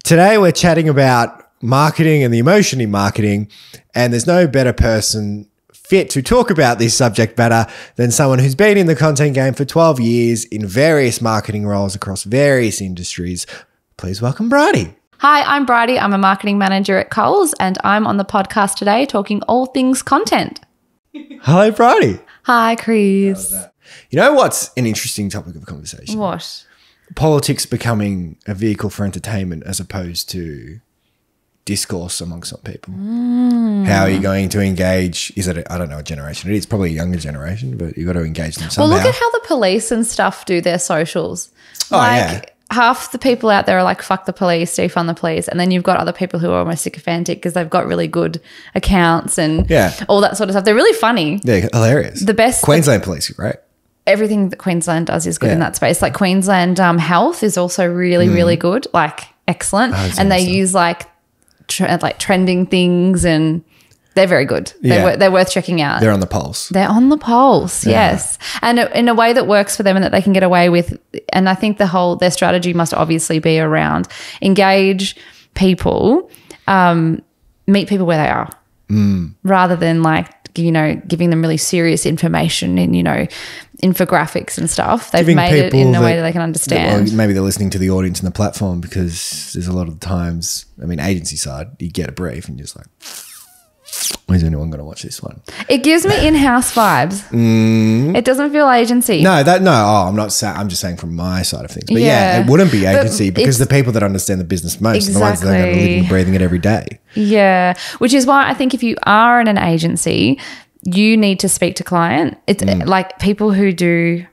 Today we're chatting about marketing and the emotion in marketing, and there's no better person fit to talk about this subject matter than someone who's been in the content game for 12 years in various marketing roles across various industries. Please welcome Bridie. Hi, I'm Bridie. I'm a marketing manager at Coles, and I'm on the podcast today talking all things content. Hello, Bridie. Hi, Chris. You know what's an interesting topic of conversation? What? Politics becoming a vehicle for entertainment as opposed to discourse amongst some people. How are you going to engage? Is it, I don't know what generation it is, probably a younger generation, but you've got to engage them somehow. Well, look at how the police and stuff do their socials. Oh, yeah. Half the people out there are like, fuck the police, defund the police. And then you've got other people who are almost sycophantic because they've got really good accounts and all that sort of stuff. They're really funny. They're hilarious. The best. Queensland police are great. Everything that Queensland does is good in that space. Like Queensland Health is also really, really good, like excellent. And they use like trending things, and they're very good. They're worth checking out. They're on the pulse. They're on the pulse, yes. And in a way that works for them and that they can get away with. And I think their strategy must obviously be around engage people, meet people where they are, rather than like, giving them really serious information in, infographics and stuff. They've made it in a way that they can understand. Maybe they're listening to the audience and the platform, because there's a lot of times, agency side, you get a brief and you're just like, when's anyone going to watch this one? It gives me in-house vibes. It doesn't feel agency. I'm not saying, I'm just saying from my side of things. But it wouldn't be agency because the people that understand the business most are the ones that are going to live and breathing it every day. Yeah. Which is why I think if you are in an agency, you need to speak to client. It's like people who do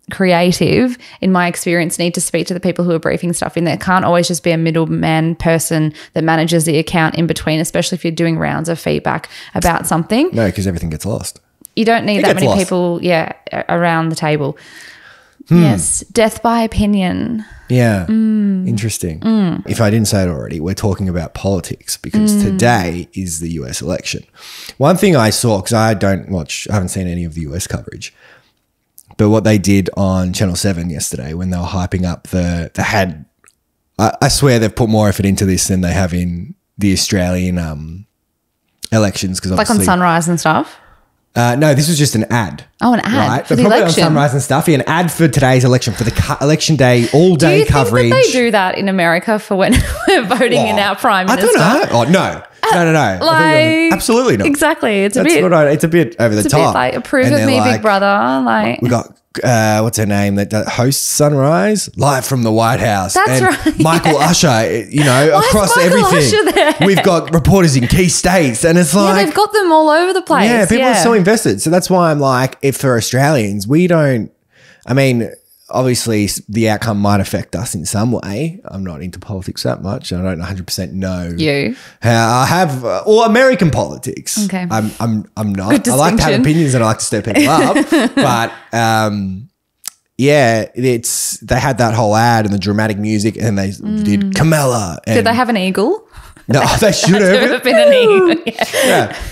creative, in my experience, need to speak to the people who are briefing stuff in there. Can't always just be a middleman person that manages the account in between, especially if you're doing rounds of feedback about something. No, because everything gets lost. You don't need that many people around the table. Yes, death by opinion. Yeah, interesting. If I didn't say it already, we're talking about politics because today is the US election. One thing I saw, because I haven't seen any of the US coverage, but what they did on Channel 7 yesterday when they were hyping up I swear they've put more effort into this than they have in the Australian elections. Like on Sunrise and stuff? No, this was just an ad. Oh, an ad right? for the probably election. On Sunrise and stuff. Yeah, an ad for today's election, for the election day, all-day coverage. Do you think that they do that in America for when we're voting in our prime minister? I don't know. Oh, no. No. Like, absolutely not. Exactly. It's a bit over the top. It's a bit like, approve of me, big brother. Like, we got, what's her name, that hosts Sunrise, live from the White House. That's right. Michael Usher, across everything. We've got reporters in key states, and it's like, they've got them all over the place. Yeah, people are so invested. So that's why I'm like, if for Australians, obviously the outcome might affect us in some way. I'm not into politics that much. I don't 100% know you. I have, or American politics. Okay. I'm not. I like to have opinions and I like to stir people up. But they had that whole ad and the dramatic music, and they did Kamala. Did they have an eagle? No, they should have. Been an eagle.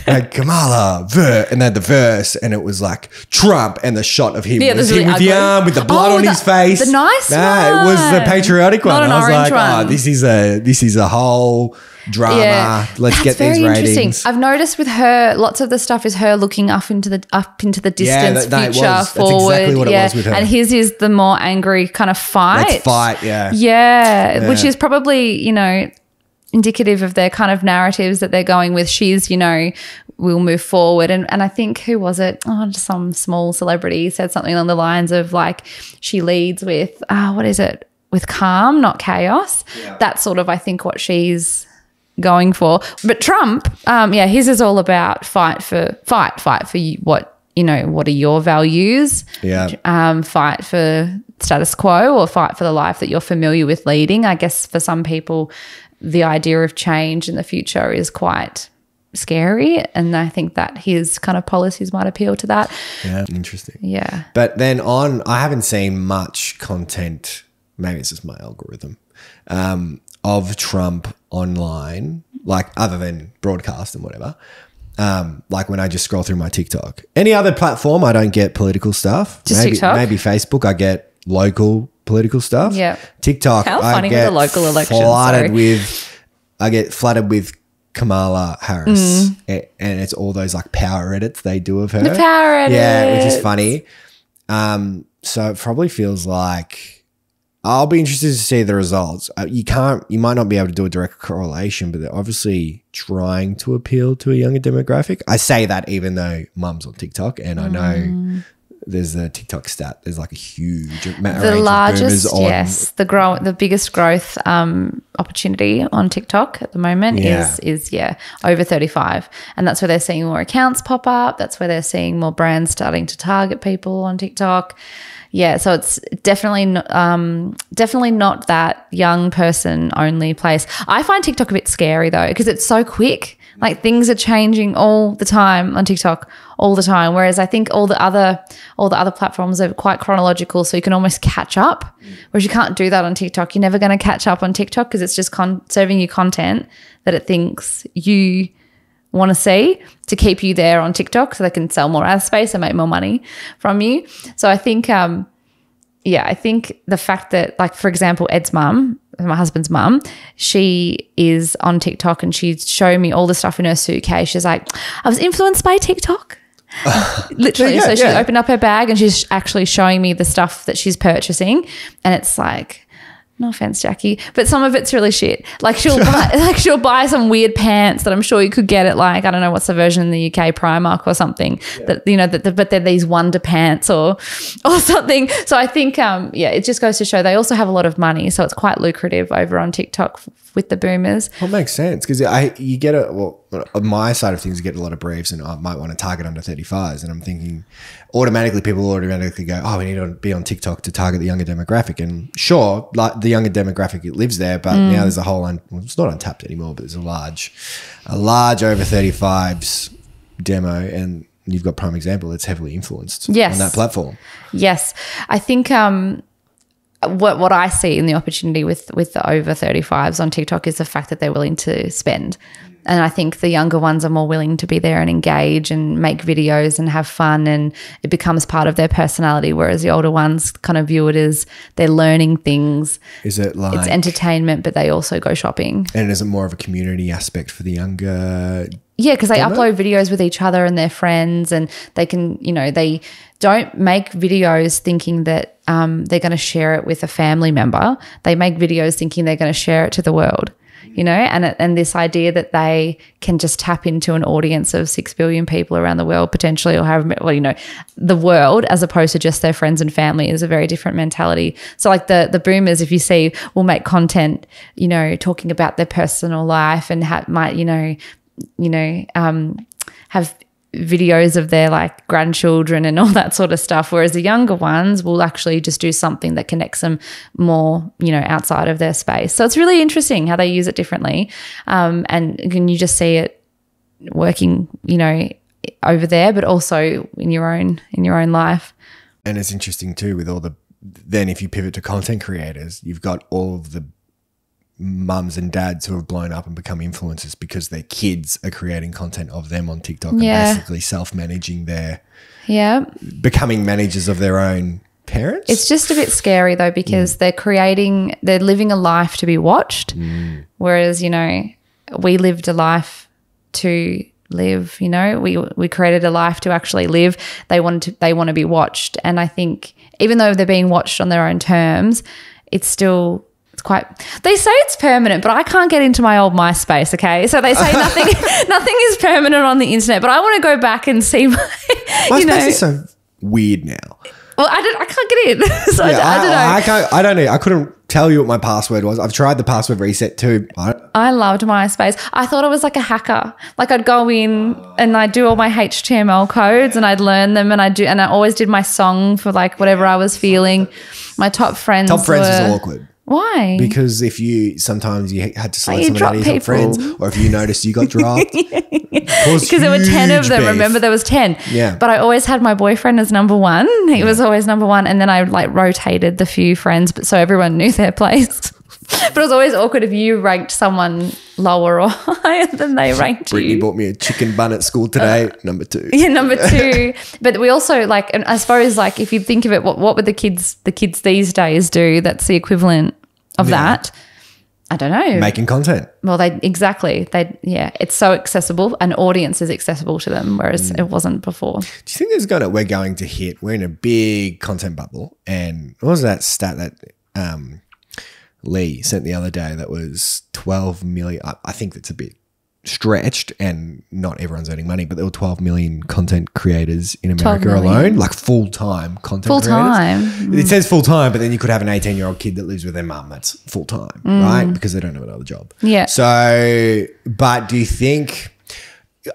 Like Kamala, and then the verse, and it was like Trump, and the shot of him was him with the arm with the blood on his face. The nice one. It was the patriotic one. Not an orange one. This is a whole drama. Yeah. Let's get these ratings. Interesting. I've noticed with her, lots of the stuff is her looking up into the distance, future, That's forward. Exactly what it was with her. And his is the more angry kind of fight. Let's fight, Yeah, which is probably, indicative of their kind of narratives that they're going with. She's, we'll move forward. And I think, who was it? Oh, just some small celebrity said something along the lines of like, she leads with, what is it? With calm, not chaos. Yeah. That's sort of, I think, what she's going for. But Trump, his is all about fight for what, what are your values? Yeah. Fight for status quo, or fight for the life that you're familiar with leading. I guess for some people, the idea of change in the future is quite scary, and I think that his kind of policies might appeal to that. Yeah, interesting. Yeah. But then I haven't seen much content, maybe it's just my algorithm, of Trump online, like other than broadcast and whatever. Like when I just scroll through my TikTok. Any other platform, I don't get political stuff. Just TikTok? Maybe Facebook, I get local political stuff. Yeah. TikTok, How funny with the local elections. I get flooded with Kamala Harris, and it's all those like power edits they do of her. The power edits. Yeah, which is funny. So it probably feels like I'll be interested to see the results. You might not be able to do a direct correlation, but they're obviously trying to appeal to a younger demographic. I say that even though mum's on TikTok, and I know there's a TikTok stat. There's like a huge amount the largest, on, yes, the biggest growth opportunity on TikTok at the moment is over 35, and that's where they're seeing more accounts pop up. That's where they're seeing more brands starting to target people on TikTok. Yeah, so it's definitely not that young person only place. I find TikTok a bit scary though, because it's so quick. Like things are changing all the time on TikTok, all the time. Whereas I think all the other platforms are quite chronological, so you can almost catch up. Whereas you can't do that on TikTok. You're never going to catch up on TikTok because it's just serving you content that it thinks you want to see to keep you there on TikTok, so they can sell more ad space and make more money from you. So I think, I think the fact that, like, for example, Ed's mum, my husband's mum, she is on TikTok and she's showing me all the stuff in her suitcase. She's like, I was influenced by TikTok. Literally. So she opened up her bag and she's actually showing me the stuff that she's purchasing, and it's like, no offense, Jackie, but some of it's really shit. Like she'll buy some weird pants that I'm sure you could get at, like, I don't know what's the version in the UK, Primark or something. That, you know, but they're these wonder pants or something. So I think it just goes to show they also have a lot of money, so it's quite lucrative over on TikTok with the boomers. Well, it makes sense because you get on my side of things, you get a lot of briefs, and I might want to target under 35s, and I'm thinking people automatically go, oh, we need to be on TikTok to target the younger demographic. And sure, like the younger demographic, it lives there, but now there's a whole, it's not untapped anymore, but there's a large over 35s demo, and you've got prime example that's heavily influenced on that platform. Yes. I think what I see in the opportunity with the over 35s on TikTok is the fact that they're willing to spend. And I think the younger ones are more willing to be there and engage and make videos and have fun, and it becomes part of their personality, whereas the older ones kind of view it as they're learning things. Is it like it's entertainment, but they also go shopping? And is it more of a community aspect for the younger? Yeah, because they upload videos with each other and their friends, and they can, they don't make videos thinking that they're going to share it with a family member. They make videos thinking they're going to share it to the world. And this idea that they can just tap into an audience of 6 billion people around the world potentially, or the world, as opposed to just their friends and family, is a very different mentality. So like the boomers, if you see, will make content, talking about their personal life and have videos of their like grandchildren and all that sort of stuff, whereas the younger ones will actually just do something that connects them more, outside of their space. So it's really interesting how they use it differently, and you just see it working, over there, but also in your own life. And it's interesting too with then if you pivot to content creators, you've got all of the mums and dads who have blown up and become influencers because their kids are creating content of them on TikTok and basically self-managing becoming managers of their own parents. It's just a bit scary though, because they're living a life to be watched, whereas, we lived a life to live, we created a life to actually live. They want to be watched, and I think even though they're being watched on their own terms, it's they say it's permanent, but I can't get into my old MySpace, okay? So they say nothing is permanent on the internet, but I want to go back and see MySpace is so weird now. Well, I can't get in. So I don't know. I don't know. I couldn't tell you what my password was. I've tried the password reset too. I loved MySpace. I thought it was like a hacker. Like I'd go in and I'd do all my HTML codes and I'd learn them, and I always did my song for like whatever I was feeling. My top friends is awkward. Why? Because sometimes you had to select someone out of your friends, or if you noticed you got dropped. Because there were 10 of them. Remember, there was 10. Yeah. But I always had my boyfriend as number one. He was always number one. And then I like rotated the few friends, so everyone knew their place. But it was always awkward if you ranked someone lower or higher than they ranked Brittany you. bought me a chicken bun at school today, number 2. Yeah, number 2. But we also like, and I suppose like if you think of it, what would the kids these days do that's the equivalent of that? I don't know. Making content. Well, it's so accessible. An audience is accessible to them, whereas it wasn't before. Do you think we're going to hit? We're in a big content bubble, and what was that stat that Lee sent the other day? That was 12 million. I think that's a bit stretched, and not everyone's earning money, but there were 12 million content creators in America alone, like full-time content creators. It says full-time, but then you could have an 18-year-old kid that lives with their mum. That's full-time, right? Because they don't have another job. Yeah. So, but do you think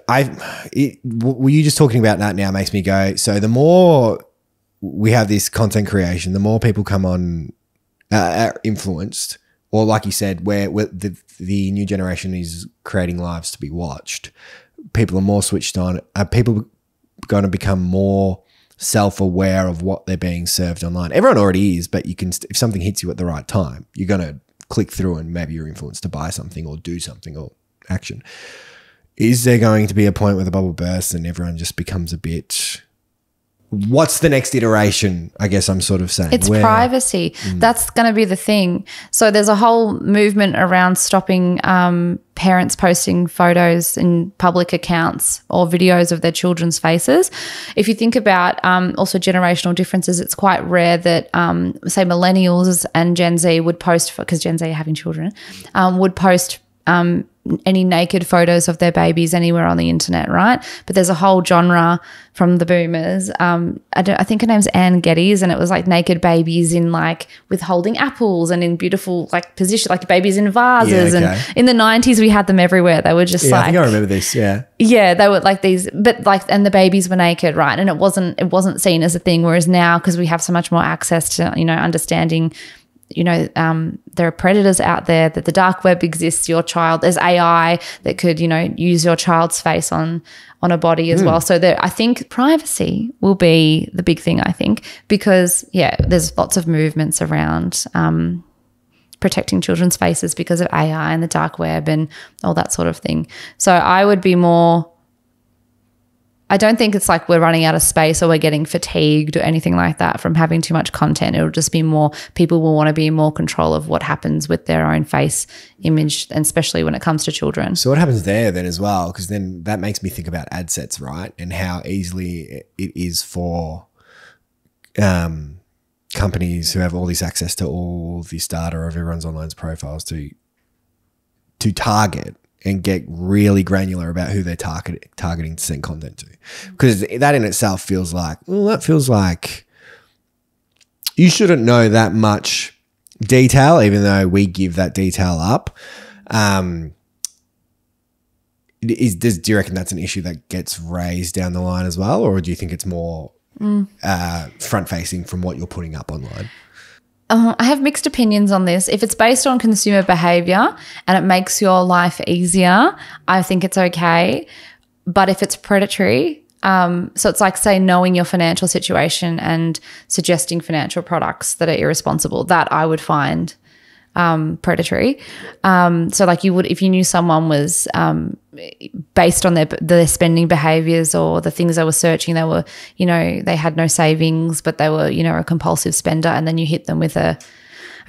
were you just talking about that now makes me go, so the more we have this content creation, the more people come on are influenced, or like you said, where the new generation is creating lives to be watched. People are more switched on. Are people going to become more self-aware of what they're being served online? Everyone already is, but you can, if something hits you at the right time, you're going to click through and maybe you're influenced to buy something or do something or action. Is there going to be a point where the bubble bursts and everyone just becomes a bit... What's the next iteration? I guess I'm sort of saying. It's privacy. That's going to be the thing. So there's a whole movement around stopping parents posting photos in public accounts or videos of their children's faces. If you think about also generational differences, it's quite rare that, say, millennials and Gen Z would post, because Gen Z are having children, would post any naked photos of their babies anywhere on the internet, right? But there's a whole genre from the boomers. I think her name's Anne Geddes, and it was like naked babies in like with holding apples and in beautiful like position, like babies in vases. And in the 90s we had them everywhere. They were just like, I think I remember this. Yeah, they were like these, but like, and the babies were naked, right? And it wasn't seen as a thing. Whereas now, because we have so much more access to, understanding, there are predators out there, that the dark web exists, your child, there's AI that could, use your child's face on a body as well. So I think privacy will be the big thing, I think, because there's lots of movements around protecting children's faces because of AI and the dark web and all that sort of thing. So I would be more, I don't think it's like we're running out of space or we're getting fatigued or anything like that from having too much content. It'll just be more, people will want to be in more control of what happens with their own face image, and especially when it comes to children. So what happens there then as well? Because then that makes me think about ad sets, right? And how easily it is for companies who have all this access to all this data of everyone's online profiles to target and get really granular about who they're targeting to send content to. Because that in itself feels like, you shouldn't know that much detail, even though we give that detail up. Do you reckon that's an issue that gets raised down the line as well? Or do you think it's more front-facing from what you're putting up online? I have mixed opinions on this. If it's based on consumer behavior and it makes your life easier, I think it's okay. But if it's predatory, so it's like, say, knowing your financial situation and suggesting financial products that are irresponsible, that I would find predatory. So like you would, if you knew someone was based on their spending behaviors or the things they were searching, they were, they had no savings, but they were, a compulsive spender, and then you hit them with a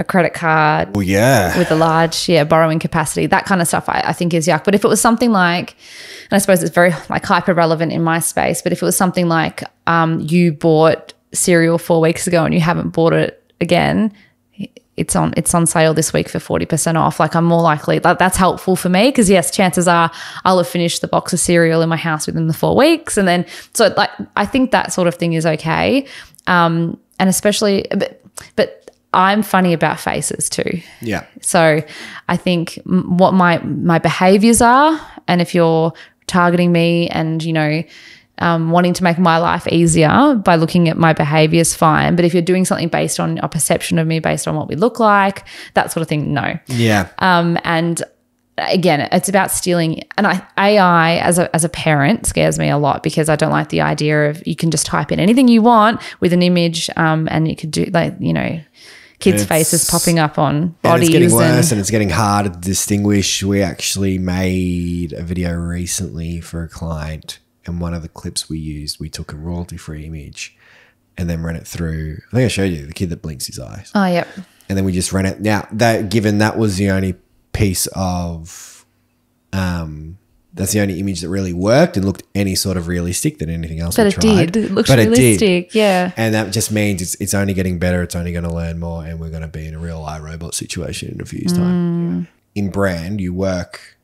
credit card with a large borrowing capacity, that kind of stuff I think is yuck. But if it was something like, and I suppose it's very like hyper relevant in my space, but if it was something like you bought cereal 4 weeks ago and you haven't bought it again, it's on sale this week for 40% off. Like, I'm more likely that's helpful for me, because yes, chances are I'll have finished the box of cereal in my house within the 4 weeks. And then, so like, I think that sort of thing is okay. And especially, but I'm funny about faces too. Yeah. So I think what my behaviors are, and if you're targeting me and, wanting to make my life easier by looking at my behaviors, fine. But if you're doing something based on a perception of me, based on what we look like, that sort of thing, no. Yeah. And again, it's about stealing. And AI as a parent scares me a lot, because I don't like the idea of you can just type in anything you want with an image, and you could do kids' faces popping up on bodies. And it's getting worse and it's getting harder to distinguish. We actually made a video recently for a client, and one of the clips we used, we took a royalty-free image and then ran it through. I think I showed you the kid that blinks his eyes. Oh, yep. And then we just ran it. Now, given that was the only piece of, that's the only image that really worked and looked any sort of realistic than anything else we tried. But it did. It looked realistic, yeah. And that just means it's only getting better. It's only going to learn more, and we're going to be in a real iRobot situation in a few years' time. In brand, you work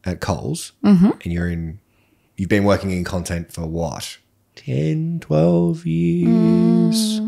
at Coles and you've been working in content for what? 10, 12 years?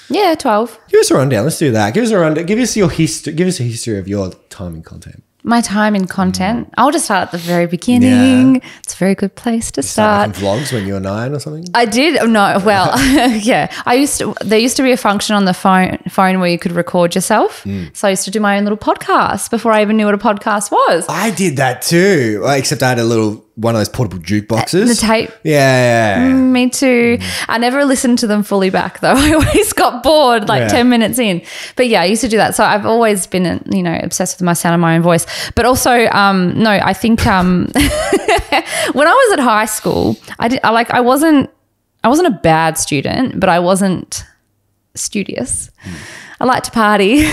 Yeah, 12. Give us a rundown. Let's do that. Give us a rundown. Give us your history. Give us a history of your time in content. My time in content. I'll just start at the very beginning. Yeah. It's a very good place to start. Vlogs when you were 9 or something? I did. No, well, yeah. There used to be a function on the phone where you could record yourself. So I used to do my own little podcast before I even knew what a podcast was. I did that too, except I had one of those portable jukeboxes. The tape. Yeah. Me too. I never listened to them fully back though. I always got bored 10 minutes in. But yeah, I used to do that. So I've always been, obsessed with my sound and my own voice. But also, I think when I was at high school, I wasn't a bad student, but I wasn't studious. I liked to party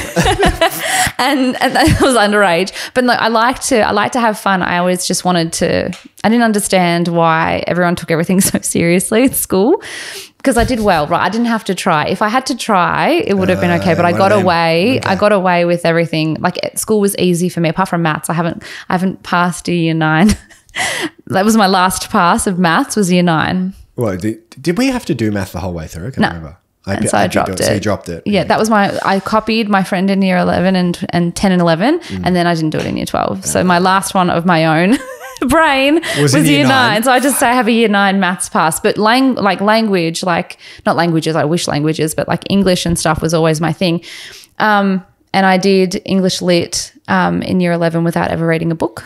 and I was underage, but no, I like to have fun. I always just I didn't understand why everyone took everything so seriously at school, because I did well, right? I didn't have to try. If I had to try, it would have been okay, but I got away. Okay. I got away with everything. Like school was easy for me, apart from maths. I haven't passed a year 9. That was my last pass of maths, was year 9. Well, did we have to do math the whole way through? I can't remember. And so I dropped it. So you dropped it. Yeah, that was I copied my friend in year 11 and 10 and 11, and then I didn't do it in year 12. So my last one of my own brain was year 9. So I just say I have a year 9 maths pass. But language, not languages, I wish languages, but like English and stuff was always my thing. And I did English lit in year 11 without ever reading a book.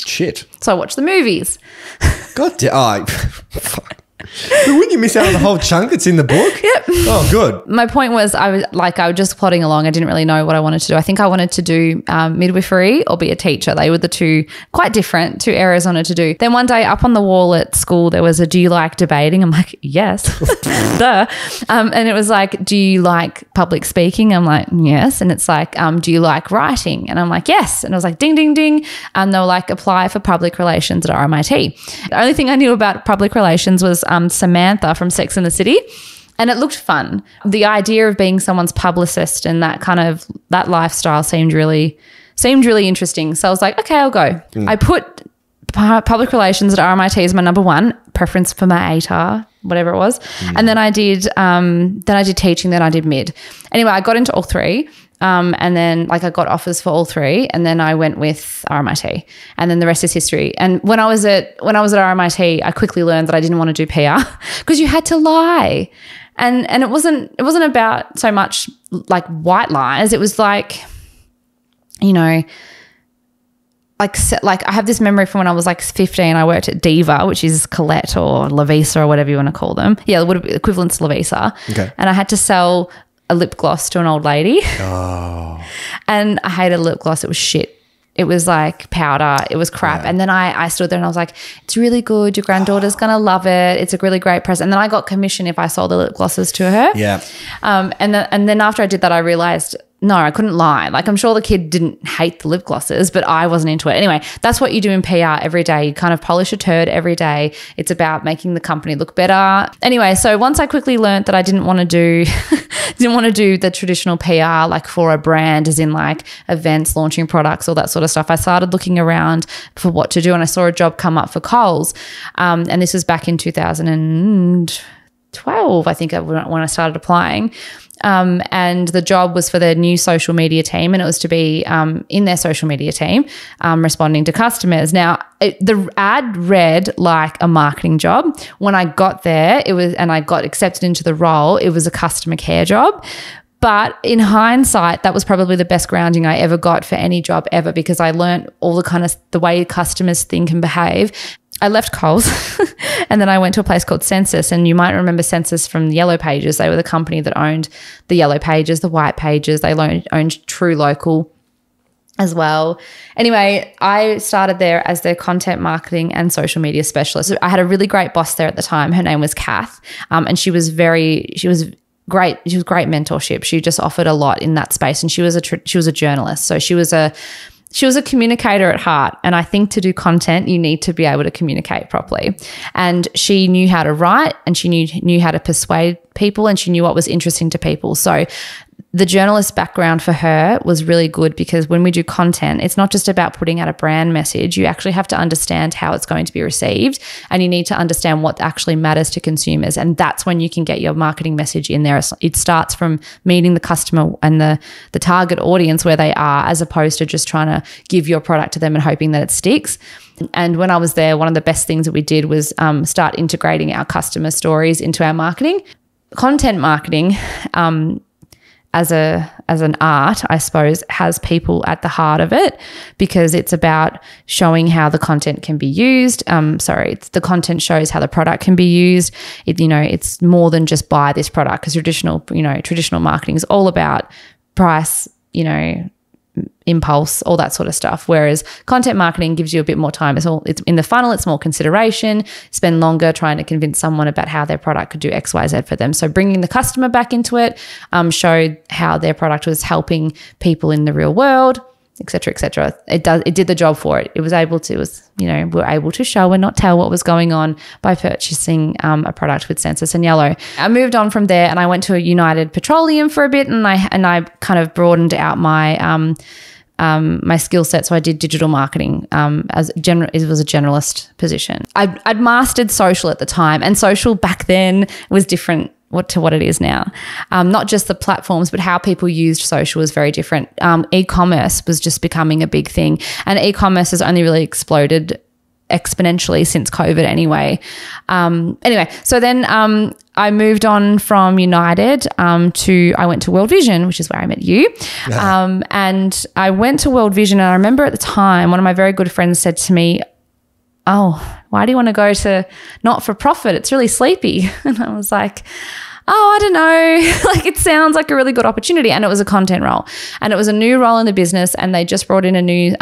Shit. So I watched the movies. God damn. Fuck. But wouldn't you miss out on the whole chunk that's in the book? Yep. Oh, good. My point was I was just plodding along. I didn't really know what I wanted to do. I think I wanted to do midwifery or be a teacher. They were the two areas I wanted to do. Then one day up on the wall at school, there was do you like debating? I'm like, yes. Duh. And it was like, do you like public speaking? I'm like, yes. And it's like, do you like writing? And I'm like, yes. And I was like, ding, ding, ding. And they were like, apply for public relations at RMIT. The only thing I knew about public relations was Samantha from Sex and the City, and it looked fun. The idea of being someone's publicist and that lifestyle seemed really interesting. So I was like, okay, I'll go. I put public relations at RMIT as my number 1 preference for my ATAR, whatever it was, and then I did teaching. Then I did mid. Anyway, I got into all 3. And then I got offers for all 3, and then I went with RMIT, and then the rest is history. And when I was at RMIT, I quickly learned that I didn't want to do PR because you had to lie. And it wasn't about so much like white lies. It was like, I have this memory from when I was 15. I worked at Diva, which is Colette or Lavisa or whatever you want to call them. Yeah, it would have equivalent to Lavisa. Okay. And I had to sell a lip gloss to an old lady. Oh. And I hated lip gloss. It was shit. It was like powder. It was crap. Yeah. And then I stood there and I was like, it's really good. Your granddaughter's going to love it. It's a really great present. And then I got commission if I sold the lip glosses to her. Yeah. And then after I did that, I realized, no, I couldn't lie. I'm sure the kid didn't hate the lip glosses, but I wasn't into it. Anyway, that's what you do in PR every day. You kind of polish a turd every day. It's about making the company look better. Anyway, so once I quickly learned that I didn't want to do the traditional PR for a brand, as in events, launching products, all that sort of stuff, I started looking around for what to do, and I saw a job come up for Coles. And this was back in 2012, I think, when I started applying. And the job was for their new social media team, and it was to be in their social media team responding to customers. Now, the ad read like a marketing job. When I got there, and I got accepted into the role, it was a customer care job. But in hindsight, that was probably the best grounding I ever got for any job ever, because I learned all the way customers think and behave. I left Coles and then I went to a place called Census, and you might remember Census from the Yellow Pages. They were the company that owned the Yellow Pages, the White Pages. They owned True Local as well. Anyway, I started there as their content marketing and social media specialist. I had a really great boss there at the time. Her name was Kath, and she was great. She was great mentorship. She just offered a lot in that space, and she was a journalist. So she was a communicator at heart. And I think to do content, you need to be able to communicate properly. And she knew how to write, and she knew how to persuade people, and she knew what was interesting to people. So the journalist background for her was really good, because when we do content, it's not just about putting out a brand message. You actually have to understand how it's going to be received, and you need to understand what actually matters to consumers. And that's when you can get your marketing message in there. It starts from meeting the customer and the target audience where they are, as opposed to just trying to give your product to them and hoping that it sticks. And when I was there, one of the best things that we did was start integrating our customer stories into our marketing. Content marketing, as an art, I suppose, has people at the heart of it, because it's about showing how the content can be used. The content shows how the product can be used. It's more than just buy this product, because traditional marketing is all about price, impulse, all that sort of stuff. Whereas content marketing gives you a bit more time. It's in the funnel, it's more consideration, spend longer trying to convince someone about how their product could do X, Y, Z for them. So bringing the customer back into it showed how their product was helping people in the real world, et cetera, et cetera. It did the job for it. We were able to show and not tell what was going on by purchasing a product with Census and Yellow. I moved on from there and I went to a United Petroleum for a bit, and I kind of broadened out my my skill set. So I did digital marketing it was a generalist position. I'd mastered social at the time, and social back then was different to what it is now. Not just the platforms, but how people used social was very different. E-commerce was just becoming a big thing, and e-commerce has only really exploded exponentially since COVID anyway. So then I moved on from United I went to World Vision, which is where I met you. Yeah. And I went to World Vision, and I remember at the time one of my very good friends said to me, "Oh, why do you want to go to not-for-profit? It's really sleepy." And I was like, "Oh, I don't know. It sounds like a really good opportunity." And it was a content role, and it was a new role in the business, and they just brought in a new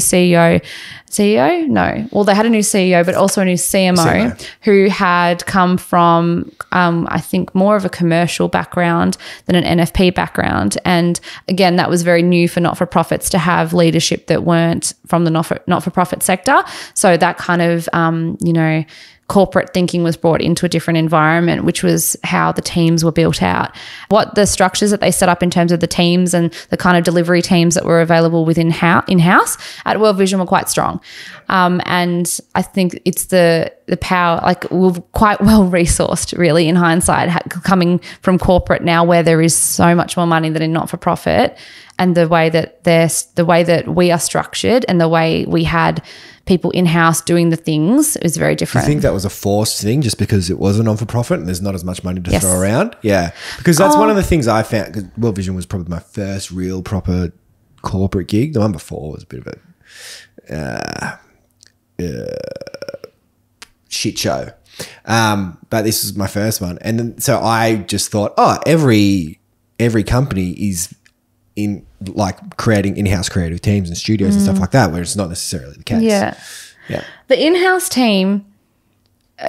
CEO. CEO? No. Well, they had a new CEO, but also a new CMO. Who had come from, I think, more of a commercial background than an NFP background. And again, that was very new for not-for-profits to have leadership that weren't from the not-for-profit sector. So that kind of, corporate thinking was brought into a different environment, which was how the teams were built out. What the structures that they set up in terms of the teams and the kind of delivery teams that were available within in-house at World Vision were quite strong. And I think it's the power, we're quite well resourced really in hindsight, coming from corporate now, where there is so much more money than in not-for-profit, and the way that we are structured and the way we had people in-house doing the things is very different. Do you think that was a forced thing just because it was a non-for-profit and there's not as much money to throw around? Yeah. Because that's one of the things I found, because World Vision was probably my first real proper corporate gig. The one before was a bit of a shit show. But this was my first one. And then, so I just thought, every company is in creating in-house creative teams and studios and stuff like that, where it's not necessarily the case. Yeah. The in-house team,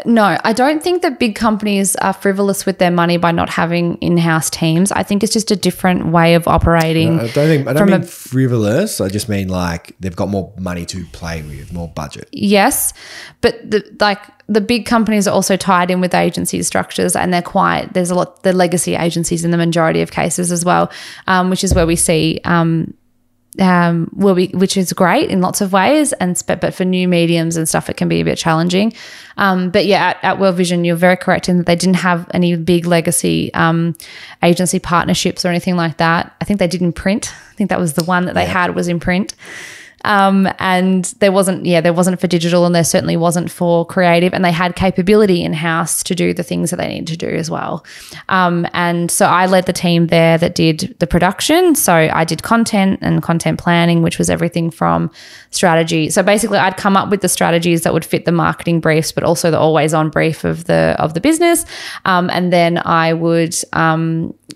no, I don't think that big companies are frivolous with their money by not having in-house teams. I think it's just a different way of operating. I don't mean frivolous. I just mean they've got more money to play with, more budget. Yes, but the big companies are also tied in with agency structures, and there's a lot, the legacy agencies in the majority of cases as well, which is where we see which is great in lots of ways, but for new mediums and stuff, it can be a bit challenging. But yeah, at World Vision, you're very correct in that they didn't have any big legacy agency partnerships or anything like that. I think they did in print. I think that was the one that they had, was in print. And there wasn't for digital, and there certainly wasn't for creative, and they had capability in-house to do the things that they needed to do as well. And so I led the team there that did the production. So I did content and content planning, which was everything from strategy. So basically I'd come up with the strategies that would fit the marketing briefs, but also the always on brief of the business. And then I would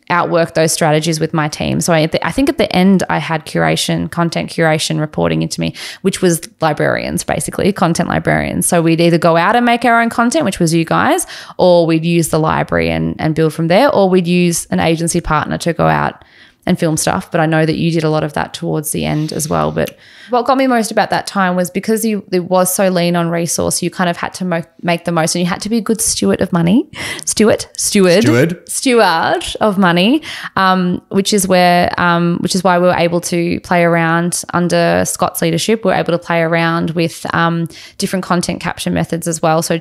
outwork those strategies with my team. So I think at the end I had content curation reporting into me, which was librarians, basically content librarians. So we'd either go out and make our own content, which was you guys, or we'd use the library and build from there, or we'd use an agency partner to go out and film stuff. But I know that you did a lot of that towards the end as well. But what got me most about that time was because it was so lean on resource, you kind of had to make the most, and you had to be a good steward of money. Steward of money, which is why we were able to play around under Scott's leadership. We were able to play around with different content capture methods as well. So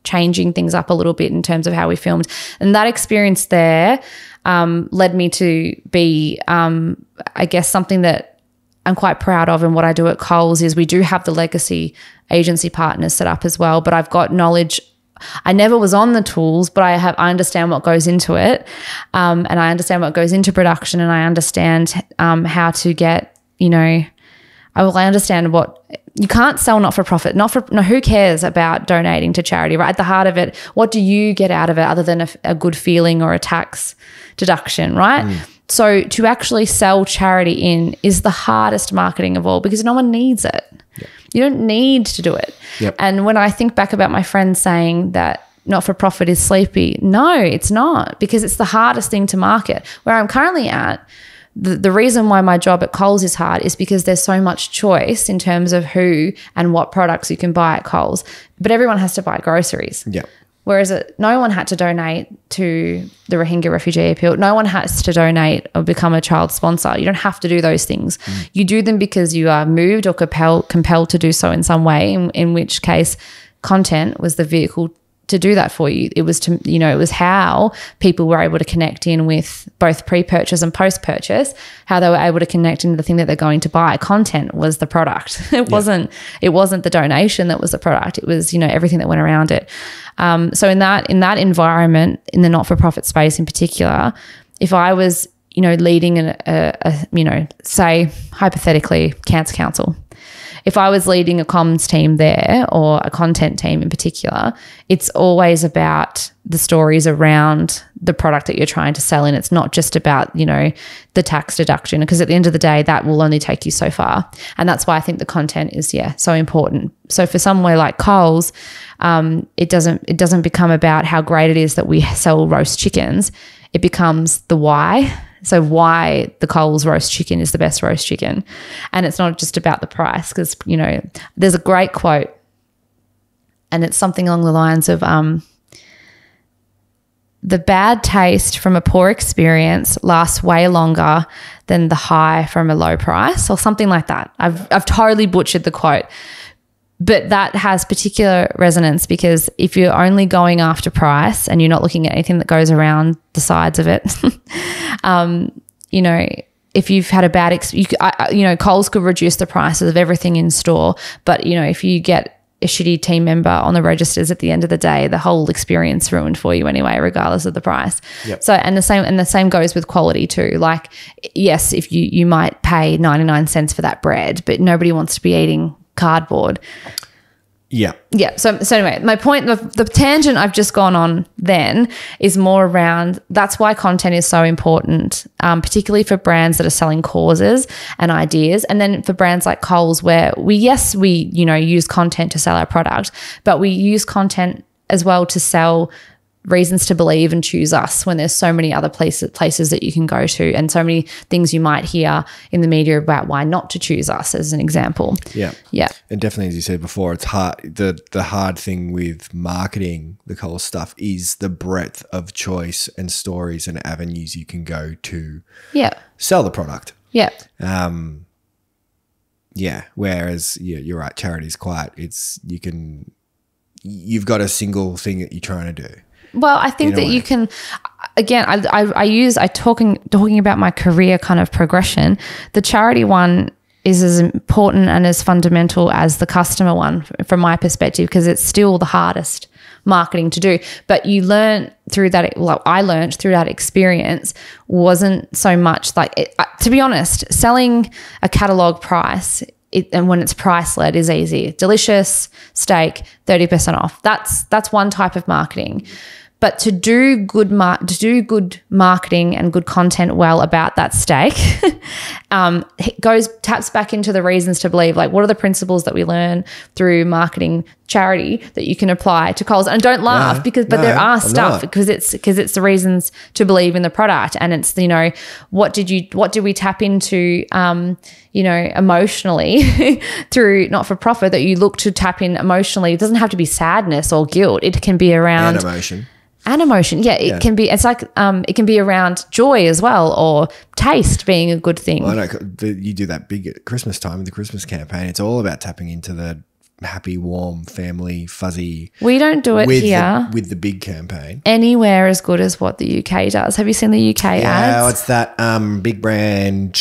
changing things up a little bit in terms of how we filmed. And that experience there led me to be, I guess, something that I'm quite proud of. And what I do at Coles is we do have the legacy agency partners set up as well, but I've got knowledge. I never was on the tools, but I understand what goes into it, and I understand what goes into production, and I understand how to get, I understand what you can't sell not for profit. Who cares about donating to charity, right? At the heart of it, what do you get out of it other than a good feeling or a tax deduction, right? So to actually sell charity is the hardest marketing of all, because no one needs it. Yep. You don't need to do it. Yep. And when I think back about my friends saying that not-for-profit is sleepy, no, it's not, because it's the hardest thing to market. Where I'm currently at, the reason why my job at Coles is hard is because there's so much choice in terms of who and what products you can buy at Coles, but everyone has to buy groceries. Yeah. Whereas no one had to donate to the Rohingya refugee appeal. No one has to donate or become a child sponsor. You don't have to do those things. You do them because you are moved or compelled to do so in some way, in which case content was the vehicle to do that for you. It was it was how people were able to connect in with both pre-purchase and post-purchase, how they were able to connect into the thing that they're going to buy. Content was the product. It wasn't the donation that was the product. It was, everything that went around it. So in that environment, in the not-for-profit space in particular, if I was, leading say hypothetically Cancer Council, if I was leading a comms team there or a content team in particular, it's always about the stories around the product that you're trying to sell. And it's not just about, the tax deduction, because at the end of the day, that will only take you so far. And that's why I think the content is, so important. So for somewhere like Coles, it doesn't become about how great it is that we sell roast chickens. It becomes the why. So why the Coles roast chicken is the best roast chicken. And it's not just about the price, because, there's a great quote, and it's something along the lines of the bad taste from a poor experience lasts way longer than the high from a low price, or something like that. I've totally butchered the quote. But that has particular resonance, because if you're only going after price and you're not looking at anything that goes around the sides of it, if you've had a bad experience, Coles could reduce the prices of everything in store. But, if you get a shitty team member on the registers at the end of the day, the whole experience ruined for you anyway, regardless of the price. Yep. So, and the same goes with quality too. Like, yes, if you might pay 99 cents for that bread, but nobody wants to be eating cardboard. Yeah. Yeah. So anyway, my point, the tangent I've just gone on then is more around, that's why content is so important, particularly for brands that are selling causes and ideas. And then for brands like Coles, where we use content to sell our product, but we use content as well to sell reasons to believe and choose us, when there's so many other places that you can go to, and so many things you might hear in the media about why not to choose us, as an example. Yeah. Yeah. And definitely, as you said before, it's hard. The hard thing with marketing the Coles stuff is the breadth of choice and stories and avenues you can go to sell the product. Yeah. Whereas you're right, charity's quiet. You've got a single thing that you're trying to do. Well, I think that you can, again, talking about my career kind of progression, the charity one is as important and as fundamental as the customer one from my perspective, because it's still the hardest marketing to do. But you learn through that, well, I learned through that experience, wasn't so much like, to be honest, selling a catalog price, and when it's price-led, is easy. Delicious steak, 30% off. That's one type of marketing. But to do good marketing and good content well about that steak, taps back into the reasons to believe. Like, what are the principles that we learn through marketing charity that you can apply to Coles? And don't laugh but there are stuff because it's the reasons to believe in the product, and it's, you know, what did we tap into, you know, emotionally through not for profit that you look to tap in emotionally. It doesn't have to be sadness or guilt. It can be around emotion. Yeah, it can be. It's like it can be around joy as well, or taste being a good thing. Well, I know you do that big at Christmas time with the Christmas campaign. It's all about tapping into the happy, warm, family, fuzzy. We don't do it here with the big campaign anywhere as good as what the UK does. Have you seen the UK ads? Yeah, it's that big brand.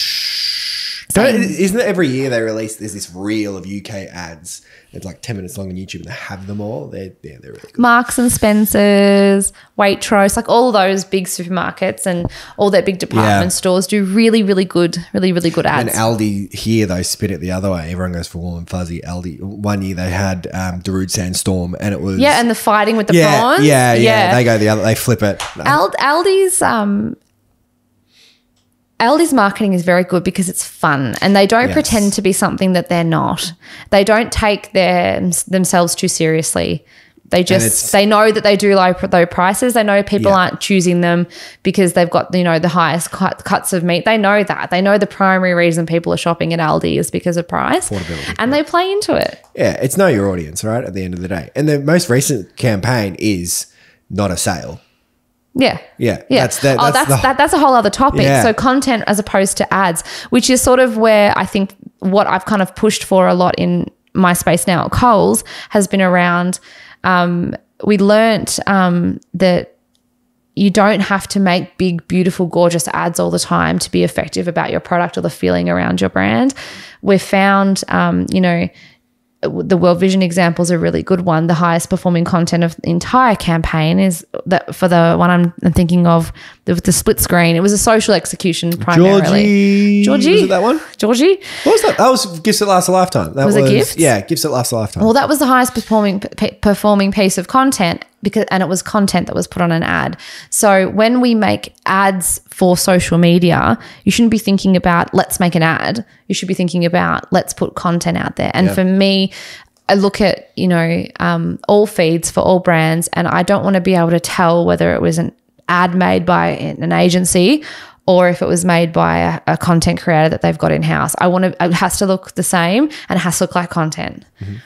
Isn't it every year they release? There's this reel of UK ads. It's like 10 minutes long on YouTube, and they have them all. They're really good. Marks and Spencer's, Waitrose, like all of those big supermarkets and all their big department stores do really, really good ads. And Aldi here, they spin it the other way. Everyone goes for warm and fuzzy. Aldi, one year they had Darude Sandstorm, and it was and the fighting with the prawns. Yeah. They go the other. They flip it. No. Aldi's marketing is very good because it's fun, and they don't pretend to be something that they're not. They don't take themselves too seriously. They know that they do low prices. They know people aren't choosing them because they've got, you know, the highest cuts of meat. They know that. They know the primary reason people are shopping at Aldi is because of price. Affordability. And they play into it. Yeah, it's know your audience, right, at the end of the day. And the most recent campaign is not a sale. Yeah. That's a whole other topic. Yeah. So content as opposed to ads, which is sort of where I think what I've kind of pushed for a lot in my space now at Coles has been around. We learnt that you don't have to make big, beautiful, gorgeous ads all the time to be effective about your product or the feeling around your brand. We've found, you know, the World Vision example is a really good one. The highest performing content of the entire campaign is that for the one I'm thinking of, the split screen. It was a social execution primarily. Georgie. Was it that one? Georgie. What was that? That was Gifts That Last a Lifetime. That was it Gifts? Yeah, Gifts That Last a Lifetime. Well, that was the highest performing piece of content and it was content that was put on an ad. So when we make ads for social media, you shouldn't be thinking about let's make an ad. You should be thinking about let's put content out there. And for me, I look at, you know, all feeds for all brands, and I don't want to be able to tell whether it was an ad made by an agency or if it was made by a content creator that they've got in-house. It has to look the same and it has to look like content. Mm-hmm.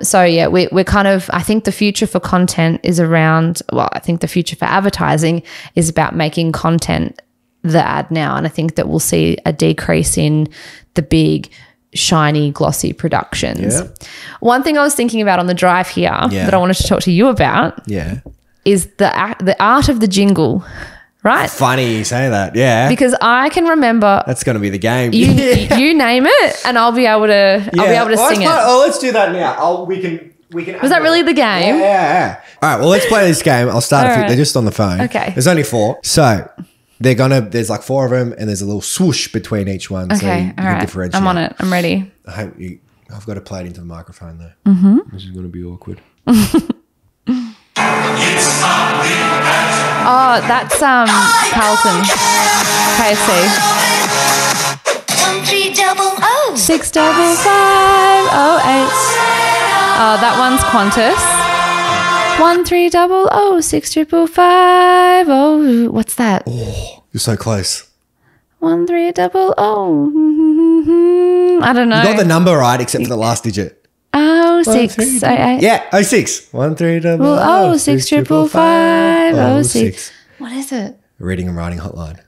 So yeah, we're kind of, I think the future for content is around, I think the future for advertising is about making content the ad now. And I think that we'll see a decrease in the big, shiny, glossy productions. Yeah. One thing I was thinking about on the drive here that I wanted to talk to you about is the art of the jingle. Right. Funny you say that. Yeah. Because I can remember. That's going to be the game. You name it and I'll be able to sing it. Let's do that now. We can. Was that really the game? Yeah. All right. Well, let's play this game. I'll start. They're just on the phone. Okay. There's only 4. So there's like 4 of them and there's a little swoosh between each one. Okay. So you can differentiate. I'm on it. I'm ready. I've got to play it into the microphone though. Mm-hmm. This is going to be awkward. Oh, that's Carlton, KFC. 1-3-5-5-0-8. Oh, that one's Qantas. 1-3-0-0-6-5-5-0. What's that? Oh, you're so close. 1-3-0-0. I don't know. You got the number right except for the last digit. 06. Yeah, 06. 1-3-0-0-6-5-5-0-6. What is it? Reading and writing hotline.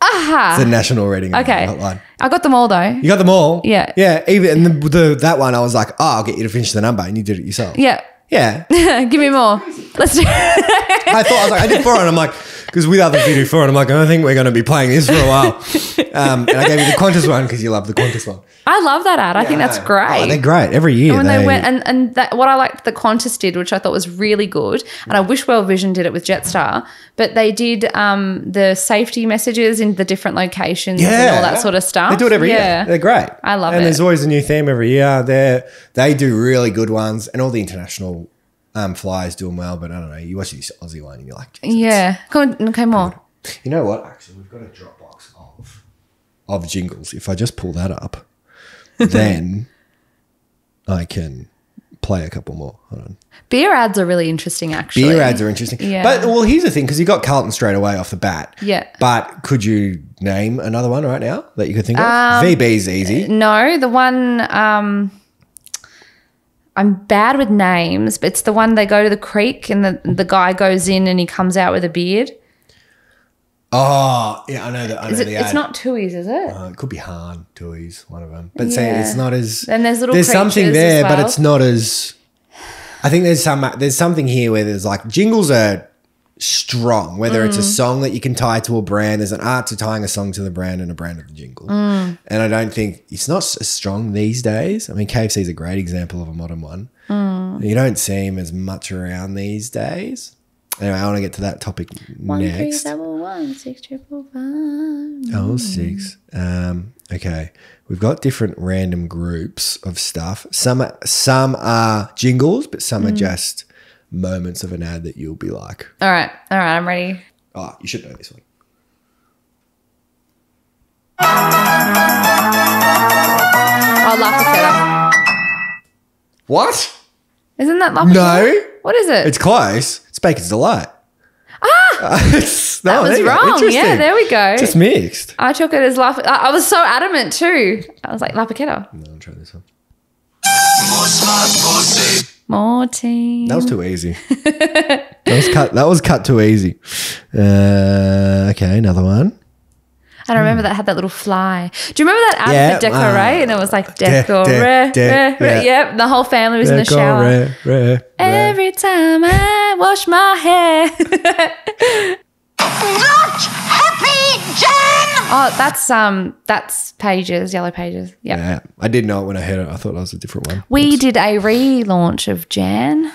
Aha! It's a national reading and writing hotline. I got them all though. You got them all? Yeah. Yeah. Even that one, I was like, I'll get you to finish the number, and you did it yourself. Yeah. Yeah. Give me more. Let's do it. I did 4 and I'm like, because with others you do 4 and I'm like, I don't think we're going to be playing this for a while. And I gave you the Qantas one because you love the Qantas one. I love that ad. I think that's great. Oh, they're great every year. And when they went and that, what I liked the Qantas did, which I thought was really good, and I wish World Vision did it with Jetstar, but they did the safety messages in the different locations and all that sort of stuff. They do it every year. They're great. I love it. And there's always a new theme every year. They do really good ones, and all the international flyers do them well, but I don't know. You watch this Aussie one and you're like, yeah. Okay, more. You know what? Actually, we've got a Dropbox of jingles. If I just pull that up, then I can play a couple more. Hold on. Beer ads are really interesting, actually. Beer ads are interesting. Yeah. But, well, here's the thing, because you got Carlton straight away off the bat. Yeah. But could you name another one right now that you could think of? VB's easy. No, the one... I'm bad with names, but it's the one they go to the creek and the guy goes in and he comes out with a beard. Oh, yeah, I know that. The ad. It's not Tui's, is it? It could be Han, Tui's, one of them. But say it's not as... And there's something there, but it's not as... I think there's something here where there's like jingles are strong, whether it's a song that you can tie to a brand. There's an art to tying a song to the brand and a brand of the jingle. And I don't think it's not as strong these days. I mean, KFC is a great example of a modern one. You don't see them as much around these days. Anyway, I want to get to that topic next. 1 3 6 5 6. Okay, we've got different random groups of stuff. Some are jingles, but some are just moments of an ad that you'll be like, all right, I'm ready. Oh, you should know this one. Oh, McKenna. What? Isn't that McKenna? No. What is it? It's close. It's Baker's Delight. That was wrong. Yeah, there we go. Just mixed. I took it as I was so adamant too. I was like, La Paqueta. No, I'll try this one. Morty. That was too easy. That was cut too easy. Okay, another one. And I remember that had that little fly. Do you remember that ad for Decorate? And it was like Decorate. Yep, the whole family was in the shower. Every time I wash my hair. Not happy, Jen! Oh, that's Pages, Yellow Pages. Yep. Yeah, I did know it when I heard it. I thought that was a different one. We did a relaunch of Jan.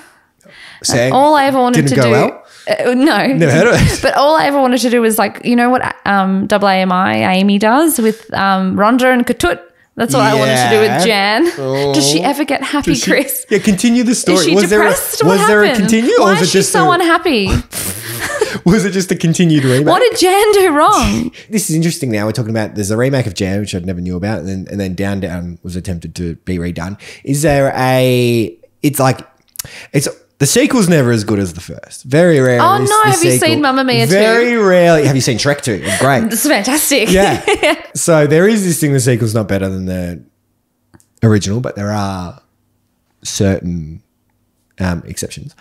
All I ever wanted to do. Well? No. Never heard of it. But all I ever wanted to do was like, you know what AAMI Amy does with Rhonda and Katut? That's what I wanted to do with Jan. Does she ever get happy, Chris? Yeah, continue the story. Is she depressed? Was there a continue? Why or was is it she just so unhappy? Was it just a continued remake? What did Jan do wrong? This is interesting now. We're talking about, there's a remake of Jan, which I never knew about, and then Down Down was attempted to be redone. Is there the sequel's never as good as the first. Very rarely. Oh, no. Have you seen Mamma Mia 2? Very rarely. Have you seen Shrek 2? Great. It's fantastic. Yeah. So there is this thing, the sequel's not better than the original, but there are certain exceptions.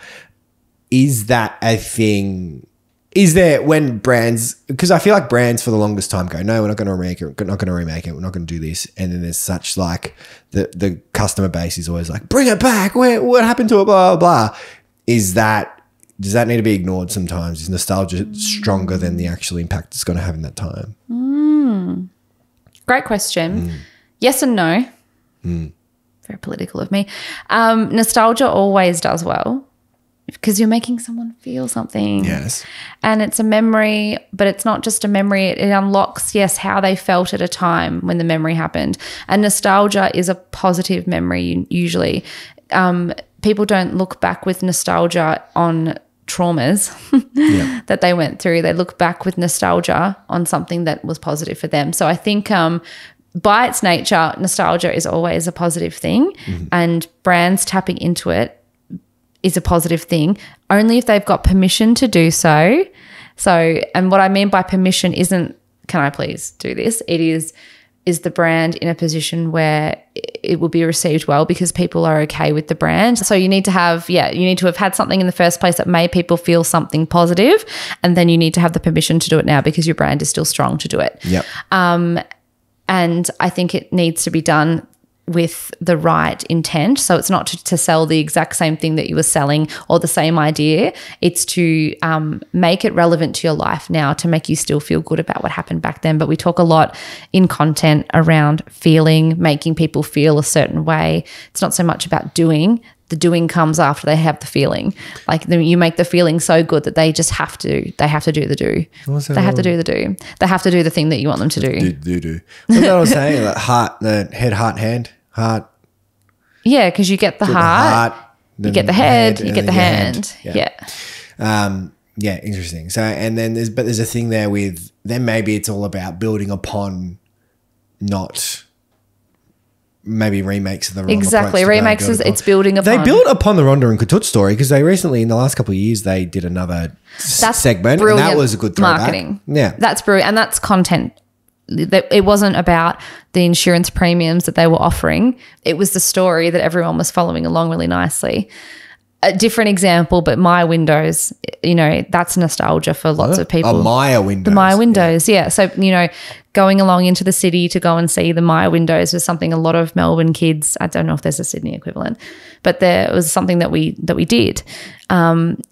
Is that a thing? Is there when brands, because I feel like brands for the longest time go, no, we're not going to remake it. We're not going to remake it. We're not going to do this. And then there's such like the customer base is always like, bring it back. What happened to it? Blah, blah, blah. Does that need to be ignored sometimes? Is nostalgia stronger than the actual impact it's going to have in that time? Great question. Yes and no. Very political of me. Nostalgia always does well, because you're making someone feel something. Yes. And it's a memory, but it's not just a memory. It unlocks, yes, how they felt at a time when the memory happened. And nostalgia is a positive memory usually. People don't look back with nostalgia on traumas that they went through. They look back with nostalgia on something that was positive for them. So I think by its nature, nostalgia is always a positive thing, and brands tapping into it is a positive thing only if they've got permission to do so. So, and what I mean by permission isn't, can I please do this? It is the brand in a position where it will be received well because people are okay with the brand. So you need to have, you need to have had something in the first place that made people feel something positive, and then you need to have the permission to do it now because your brand is still strong to do it. Yep. And I think it needs to be done with the right intent. So it's not to sell the exact same thing that you were selling or the same idea. It's to make it relevant to your life now, to make you still feel good about what happened back then. But we talk a lot in content around feeling, making people feel a certain way. It's not so much about doing. The doing comes after they have the feeling. Like you make the feeling so good that they just have to do the do. They have to do the do. They have to do the thing that you want them to do. Do. What's that I was saying? Like heart, the head, heart, hand, heart. Yeah, because you get the heart, you get the head, you get the hand. Yeah. Yeah, interesting. So, and then there's a thing there with, then maybe it's all about building upon, not maybe remakes of the wrong exactly approach remakes is it's building upon. They built upon the Rhonda and Katut story because they recently, in the last couple of years, they did another segment, and that was a good throwback. Marketing. Yeah, that's brilliant, and that's content. It wasn't about the insurance premiums that they were offering. It was the story that everyone was following along really nicely. A different example, but Maya Windows, that's nostalgia for lots of people. Maya Windows. The Maya Windows, yeah. So, going along into the city to go and see the Maya Windows was something a lot of Melbourne kids, I don't know if there's a Sydney equivalent, but there was something that we did. And,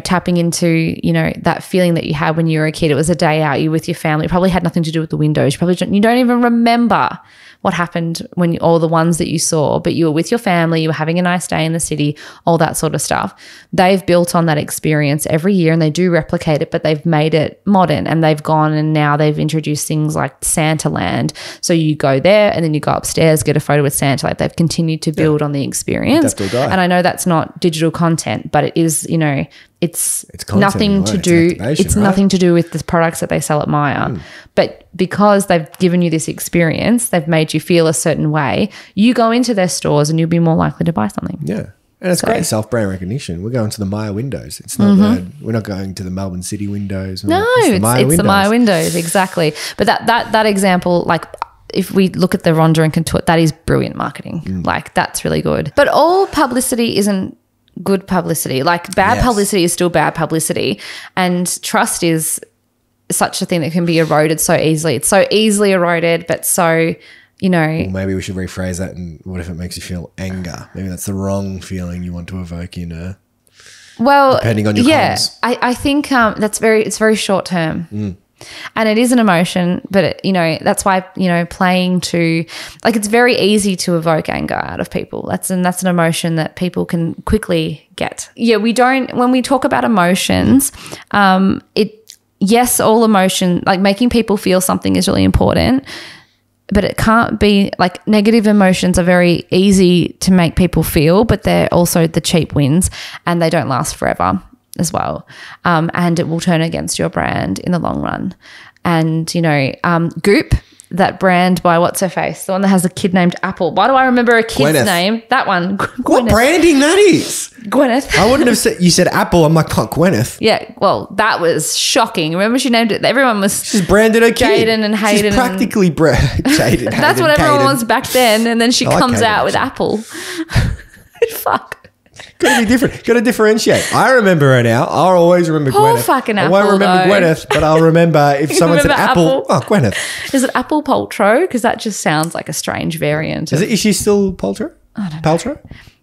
tapping into, that feeling that you had when you were a kid. It was a day out, you were with your family. It probably had nothing to do with the windows. You don't even remember what happened when all the ones that you saw, but you were with your family, you were having a nice day in the city, all that sort of stuff. They've built on that experience every year and they do replicate it, but they've made it modern, and they've gone and now they've introduced things like Santa Land. So you go there and then you go upstairs, get a photo with Santa. Like, they've continued to build on the experience. And I know that's not digital content, but it is, it's nothing to do. It's nothing to do with the products that they sell at Maya. But because they've given you this experience, they've made you feel a certain way, you go into their stores and you'll be more likely to buy something. Yeah. And it's great self-brand recognition. We're going to the Maya Windows. It's not we're not going to the Melbourne City Windows. No, it's the Maya Windows, exactly. But that example, like, if we look at the Rhonda and Contort, that is brilliant marketing. Like, that's really good. But all publicity isn't good publicity. Like, bad publicity is still bad publicity, and trust is such a thing that can be eroded so easily. It's so easily eroded, but so, Well, maybe we should rephrase that, and what if it makes you feel anger? Maybe that's the wrong feeling you want to evoke in depending on your comms. I think it's very short term. And it is an emotion, but that's why, playing to, like, it's very easy to evoke anger out of people. That's an emotion that people can quickly get. Yeah, when we talk about emotions, yes, all emotion, like making people feel something is really important, but it can't be, like, negative emotions are very easy to make people feel, but they're also the cheap wins and they don't last forever as well. And it will turn against your brand in the long run. And, Goop, that brand by what's her face, the one that has a kid named Apple. Why do I remember a kid's name? That one. What branding that is? Gwyneth. I wouldn't have said, you said Apple, I'm like, Gwyneth. Yeah, well, that was shocking. Remember she named it, everyone was. She's branded her kid. Jaden and Hayden. She's practically Jaden. That's what everyone was back then. And then she comes out with Apple. Fuck. Got to be different. Got to differentiate. I remember her now. I'll always remember Gwyneth. Fucking Apple, I won't remember Gwyneth, but I'll remember if someone said Apple. Oh, Gwyneth. Is it Apple Paltrow? Because that just sounds like a strange variant. Is she still Paltrow? I don't know. Paltrow?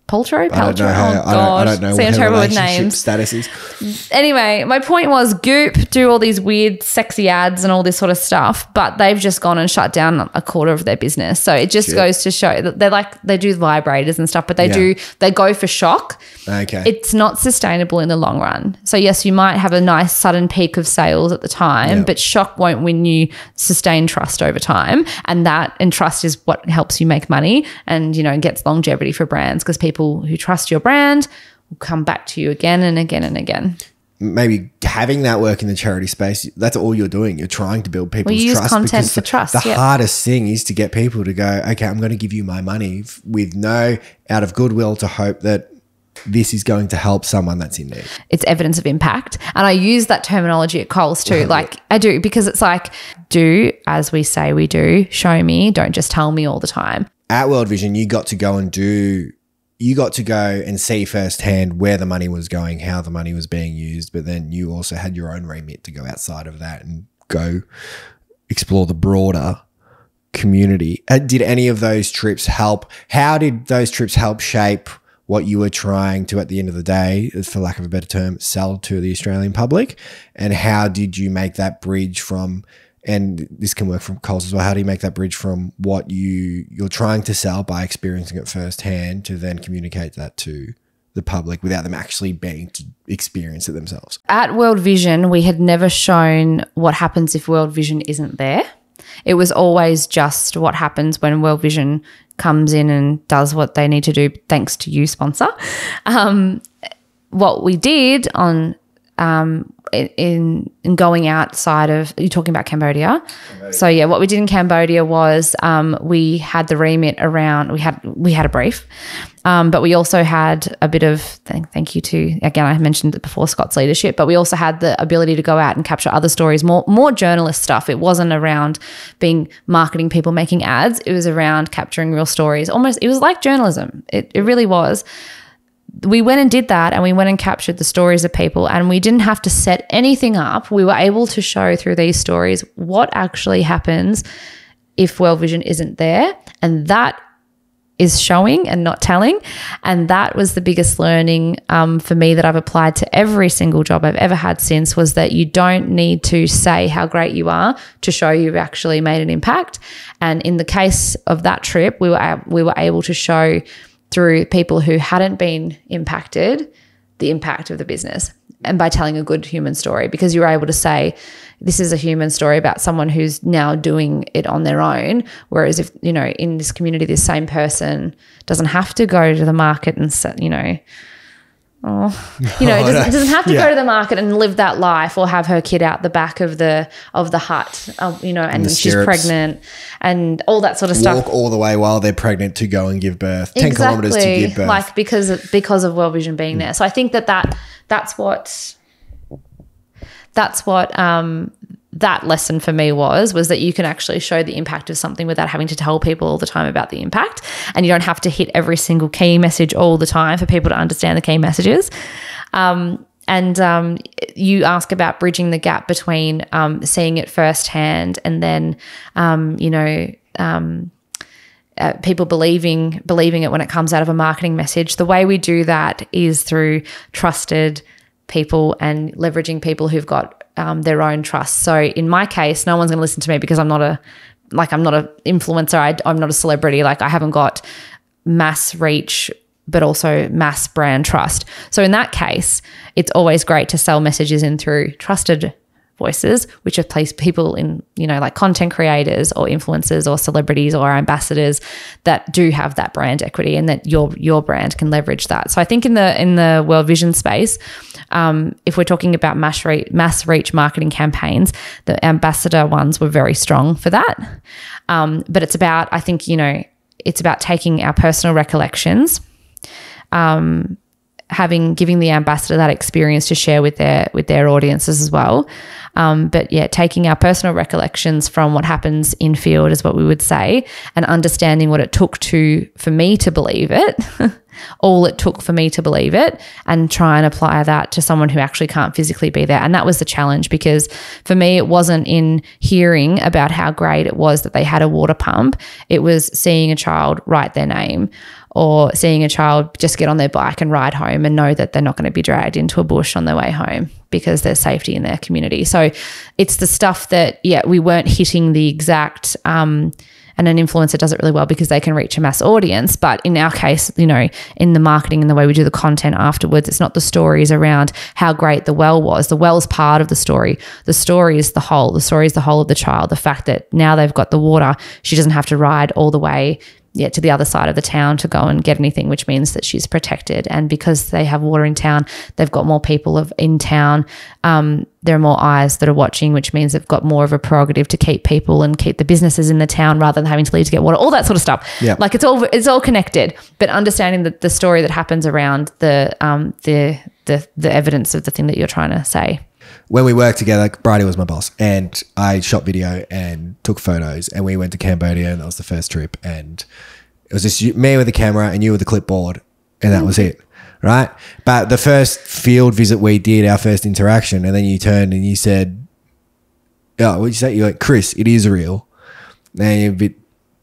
Paltrow? I don't know See, what her with relationship names. status is. Anyway, my point was Goop do all these weird sexy ads and all this sort of stuff, but they've just gone and shut down a quarter of their business. So it just goes to show that they do vibrators and stuff, but they go for shock. Okay. It's not sustainable in the long run. So yes, you might have a nice sudden peak of sales at the time, but shock won't win you sustained trust over time. And trust is what helps you make money and, gets longevity for brands, because people who trust your brand will come back to you again and again and again. Maybe having that work in the charity space, that's all you're doing. You're trying to build people's use trust. content for trust. The hardest thing is to get people to go, okay, I'm going to give you my money out of goodwill to hope that this is going to help someone that's in need. It's evidence of impact. And I use that terminology at Coles too. I do, because it's like, do as we say we do, show me, don't just tell me all the time. At World Vision, you got to go and see firsthand where the money was going, how the money was being used, but then you also had your own remit to go outside of that and go explore the broader community. Did any of those trips help? How did those trips help shape what you were trying to, at the end of the day, for lack of a better term, sell to the Australian public? And how did you make that bridge from, and this can work from Coles as well, how do you make that bridge from what you're trying to sell by experiencing it firsthand to then communicate that to the public without them actually being to experience it themselves? At World Vision, we had never shown what happens if World Vision isn't there. It was always just what happens when World Vision comes in and does what they need to do, thanks to you, sponsor. What we did on in going outside of, you're talking about Cambodia. So yeah, what we did in Cambodia was we had the remit around, we had a brief, but we also had a bit of, thank you to, again, I mentioned it before, Scott's leadership, but we also had the ability to go out and capture other stories, more journalist stuff. It wasn't around being marketing people making ads. It was around capturing real stories. Almost, it was like journalism. It really was. We went and did that, and we went and captured the stories of people, and we didn't have to set anything up. We were able to show through these stories what actually happens if World Vision isn't there, and that is showing and not telling. And that was the biggest learning for me that I've applied to every single job I've ever had since, was that you don't need to say how great you are to show you've actually made an impact. And in the case of that trip, we were able to show through people who hadn't been impacted the impact of the business, and by telling a good human story, because you were able to say, this is a human story about someone who's now doing it on their own. Whereas if, in this community, this same person doesn't have to go to the market and, doesn't have to go to the market and live that life, or have her kid out the back of the hut, and she's pregnant and all that sort of stuff. Walk all the way while they're pregnant to go and give birth, 10 kilometers to give birth. Like because of World Vision being there. So I think that's what that lesson for me was that you can actually show the impact of something without having to tell people all the time about the impact. And you don't have to hit every single key message all the time for people to understand the key messages. You ask about bridging the gap between seeing it firsthand and then, people believing it when it comes out of a marketing message. The way we do that is through trusted people and leveraging people who've got their own trust. So in my case, no one's going to listen to me because I'm not an influencer. I'm not a celebrity. Like, I haven't got mass reach, but also mass brand trust. So in that case, it's always great to sell messages in through trusted voices, which are people in, like content creators or influencers or celebrities or ambassadors that do have that brand equity, and that your brand can leverage that. So I think in the World Vision space, if we're talking about mass reach marketing campaigns, the ambassador ones were very strong for that. But it's about, I think, it's about taking our personal recollections, giving the ambassador that experience to share with their audiences as well. But yeah, taking our personal recollections from what happens in field is what we would say, and understanding what it took for me to believe it, all it took for me to believe it, and try and apply that to someone who actually can't physically be there. And that was the challenge, because for me, it wasn't in hearing about how great it was that they had a water pump. It was seeing a child write their name, or seeing a child just get on their bike and ride home and know that they're not going to be dragged into a bush on their way home because there's safety in their community. So it's the stuff that, we weren't hitting the exact, and an influencer does it really well because they can reach a mass audience. But in our case, in the marketing and the way we do the content afterwards, it's not the stories around how great the well was. The well's part of the story. The story is the whole. The story is the whole of the child. The fact that now they've got the water, she doesn't have to ride all the way to the other side of the town to go and get anything, which means that she's protected. And because they have water in town, they've got more people in town. There are more eyes that are watching, which means they've got more of a prerogative to keep people and keep the businesses in the town rather than having to leave to get water, all that sort of stuff. Yeah. Like, it's all connected, but understanding the story that happens around the evidence of the thing that you're trying to say. When we worked together, Bridie was my boss, and I shot video and took photos, and we went to Cambodia, and that was the first trip, and it was just me with the camera and you with the clipboard, and that was it, right? But the first field visit we did, our first interaction, and then you turned and you said, what did you say? You're like, Chris, it is real. And you're a bit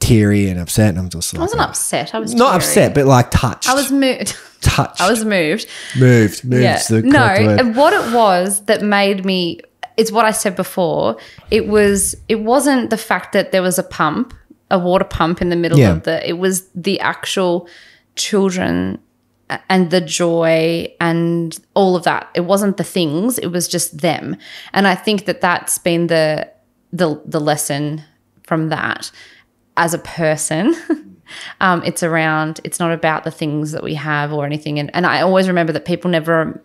teary and upset, and I'm just like, I wasn't upset. I was not teary. upset, but like touched. I was moved. touched. I was moved. Moved. Yeah. The No, correct word. and what it was that made me, it's what I said before. It wasn't the fact that there was a water pump in the middle of it was the actual children and the joy and all of that. It wasn't the things, it was just them. And I think that that's been the lesson from that as a person. It's not about the things that we have or anything. And I always remember that people never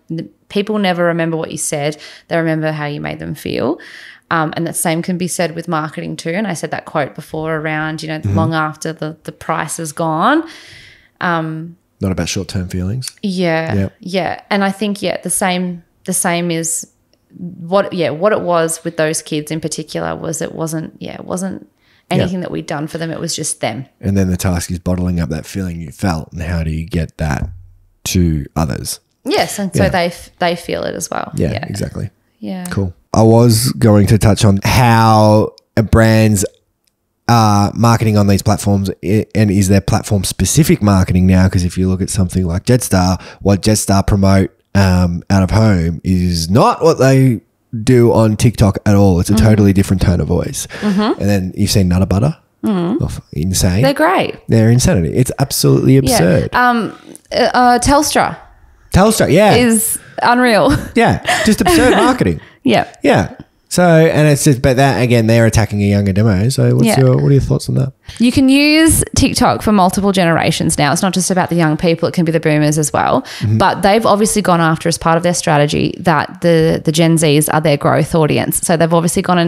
remember what you said. They remember how you made them feel. And the same can be said with marketing too. And I said that quote before around, long after the price is gone. Not about short-term feelings. Yeah. And I think, the same is what it was with those kids in particular was it wasn't anything that we'd done for them. It was just them. And then the task is bottling up that feeling you felt, and how do you get that to others? Yes, and so they feel it as well. Yeah, exactly. Yeah. Cool. I was going to touch on how brands are marketing on these platforms, and is there platform-specific marketing now? Because if you look at something like Jetstar, what Jetstar promote out of home is not what they do on TikTok at all. It's a totally different tone of voice. And then you've seen Nutter Butter. Insane. They're great. They're insanity. It's absolutely absurd. Telstra Yeah. is unreal. Yeah. Just absurd marketing. Yeah. Yeah. So, and it's just, but that again, they're attacking a younger demo. So what are your thoughts on that? You can use TikTok for multiple generations now. It's not just about the young people. It can be the boomers as well. But they've obviously gone after, as part of their strategy, that the Gen Zs are their growth audience. So they've obviously gone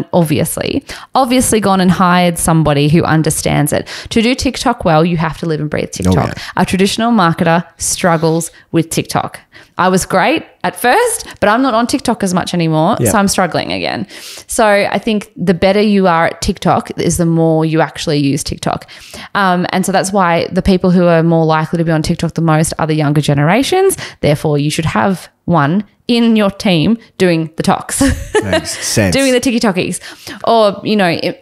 and hired somebody who understands it. To do TikTok well, you have to live and breathe TikTok. Oh, yeah. A traditional marketer struggles with TikTok. I was great at first, but I'm not on TikTok as much anymore. Yeah. So I'm struggling again. So I think the better you are at TikTok is the more you actually use TikTok. And so that's why the people who are more likely to be on TikTok the most are the younger generations. Therefore, you should have one in your team doing the talks, Makes sense. doing the TikTokies, or,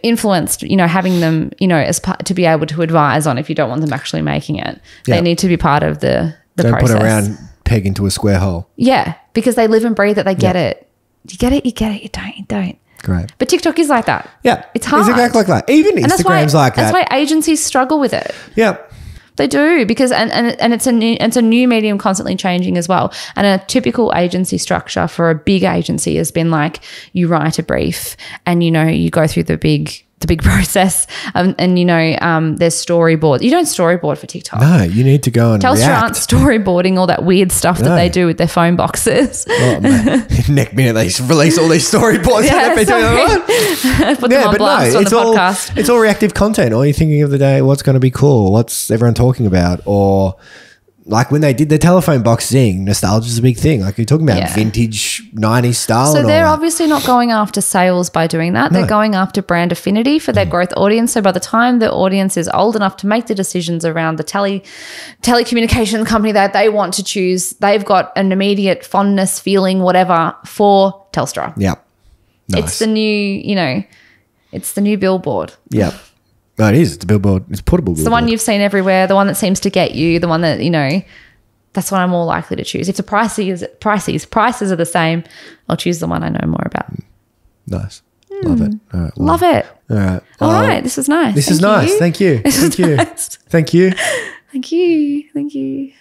influenced, having them, as part to be able to advise on if you don't want them actually making it. Yeah. They need to be part of the Don't process. put a round peg into a square hole. Yeah, because they live and breathe it. They get it. You get it, you get it. You don't. Great. But TikTok is like that. Yeah. It's hard. It's exactly like that. Even Instagram's like that. That's why agencies struggle with it. Yeah. They do, because and it's a new medium, constantly changing as well. And a typical agency structure for a big agency has been like, you write a brief and you go through the big process, and there's storyboard. You don't storyboard for TikTok. No, you need to go and Telstra react. aren't storyboarding all that weird stuff that they do with their phone boxes. Oh, man. Next minute they release all these storyboards. Put them on blast on the podcast. It's all reactive content. All you're thinking of the day, what's going to be cool? What's everyone talking about? Or like when they did the telephone box thing, nostalgia is a big thing. Like you're talking about vintage 90s style. So and they're all that. obviously not going after sales by doing that. They're going after brand affinity for their growth audience. So by the time the audience is old enough to make the decisions around the telecommunication company that they want to choose, they've got an immediate fondness, feeling, whatever, for Telstra. Yeah. Nice. It's the new, it's the new billboard. Yeah. No, it is. It's a billboard. It's a portable billboard. It's the one you've seen everywhere, the one that seems to get you, the one that, that's what I'm more likely to choose. If the prices are the same, I'll choose the one I know more about. Nice. Love it. All right, well, Love it. All right. All right. This was nice. This is nice. Thank you. This Thank was you. nice. Thank you. Thank you. Thank you.